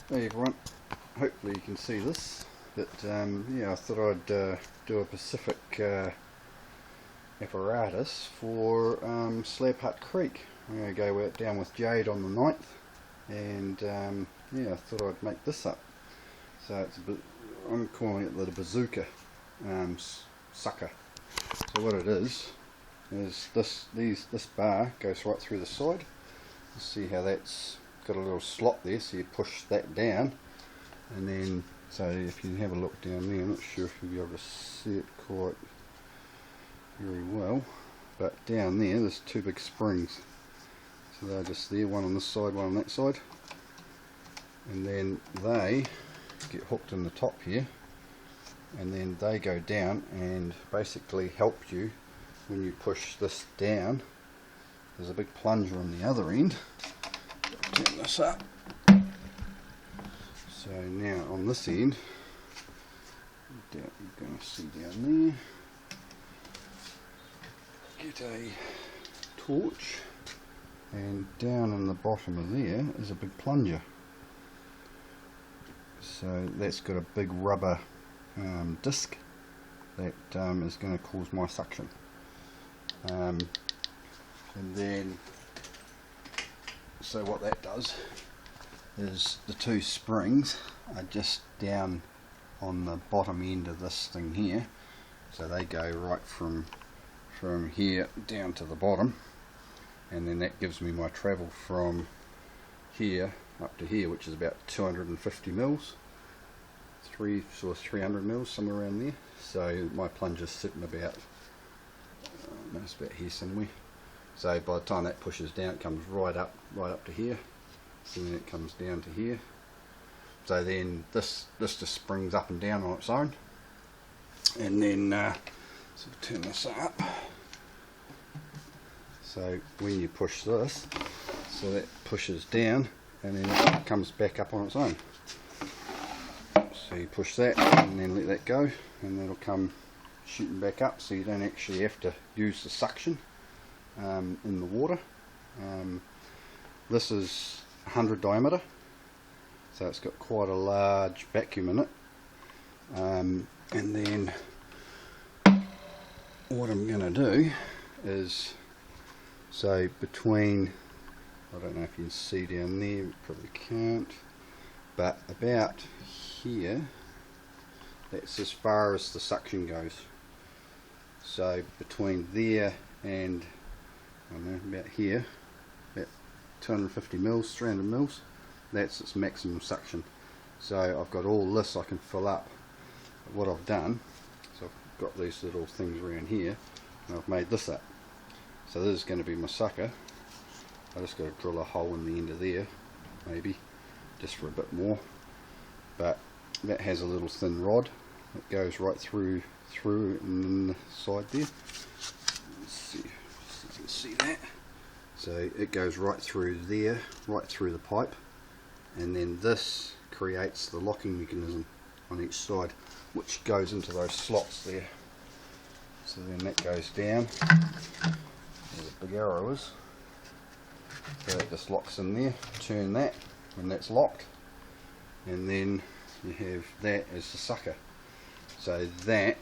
Hey everyone, hopefully you can see this, but yeah, I thought I'd do a Pacific apparatus for Slab Hut Creek. I'm going to go out down with Jade on the 9th, and yeah, I thought I'd make this up. So it's I'm calling it the Bazzoka sucker. So what it is this bar goes right through the side. You see how that's got a little slot there, so you push that down, and then, so if you have a look down there, I'm not sure if you'll be able to see it quite very well, but down there there's two big springs, so they're just there, one on this side, one on that side, and then they get hooked in the top here, and then they go down and basically help you when you push this down. There's a big plunger on the other end. Turn this up. So now on this end, you're going to see down there, get a torch, and down in the bottom of there is a big plunger. So that's got a big rubber disc that is going to cause my suction. And then, so what that does is the two springs are just down on the bottom end of this thing here, so they go right from here down to the bottom, and then that gives me my travel from here up to here, which is about 250 mils, 300 mils, somewhere around there. So my plunger's sitting about it's about here somewhere. So by the time that pushes down, it comes right up to here, and then it comes down to here. So then this just springs up and down on its own, and then so turn this up. So when you push this, so that pushes down, and then it comes back up on its own. So you push that, and then let that go, and that'll come shooting back up. So you don't actually have to use the suction in the water. This is 100 diameter, so it's got quite a large vacuum in it. And then what I'm going to do is, so between, I don't know if you can see down there, you probably can't, but about here, that's as far as the suction goes. So between there and, I don't know, about here, about 250 mils, 300 mils, that's its maximum suction. So I've got all this I can fill up. But what I've done, so I've got these little things around here, and I've made this up. So this is going to be my sucker. I just got to drill a hole in the end of there, maybe, just for a bit more. But that has a little thin rod that goes right through and in the side there. Let's see if you can see that. So it goes right through there, right through the pipe, and then this creates the locking mechanism on each side, which goes into those slots there. So then that goes down, where the big arrow is, so it just locks in there. Turn that when that's locked, and then you have that as the sucker. So that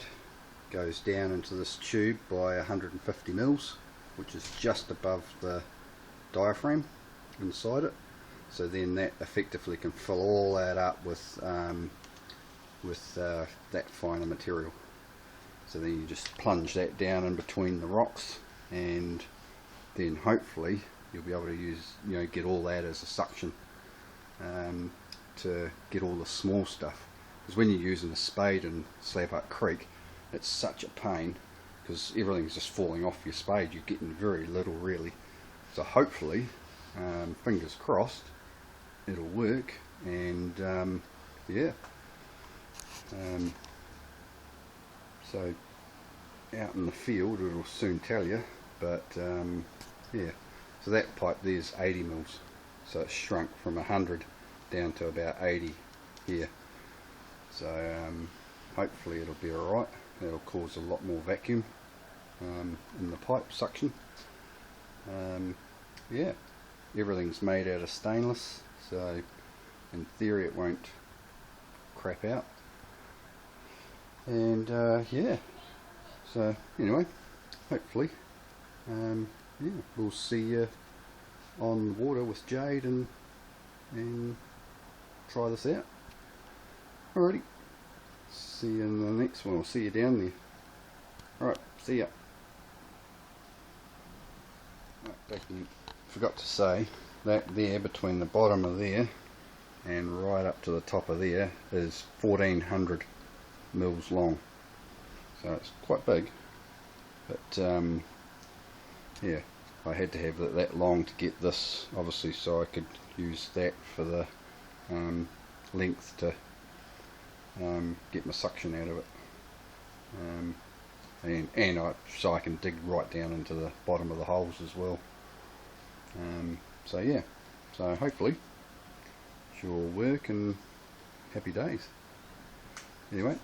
goes down into this tube by 150 mils, which is just above the diaphragm inside it. So then that effectively can fill all that up with that finer material. So then you just plunge that down in between the rocks, and then hopefully you'll be able to use, get all that as a suction to get all the small stuff. Because when you're using a spade in Slab Hut Creek, it's such a pain, because everything's just falling off your spade. You're getting very little really. So hopefully, fingers crossed, it'll work. And yeah. So out in the field, it'll soon tell you. But yeah. So that pipe there's 80 mils. So it's shrunk from 100 down to about 80 here. So hopefully it'll be alright. That'll cause a lot more vacuum in the pipe suction. Yeah, everything's made out of stainless, so in theory it won't crap out. And yeah, so anyway, hopefully yeah, we'll see you on the water with Jade and try this out. Alrighty, see you in the next one. I'll see you down there. Alright, see ya. Forgot to say that there between the bottom of there and right up to the top of there is 1400 mils long, so it's quite big, but yeah, I had to have it that long to get this, obviously, so I could use that for the length to get my suction out of it, so I can dig right down into the bottom of the holes as well. So yeah, so hopefully it will work, and happy days. Anyway,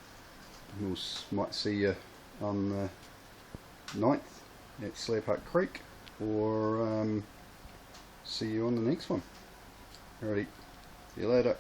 might see you on the 9th at Slab Hut Creek, or see you on the next one. Alrighty, see you later.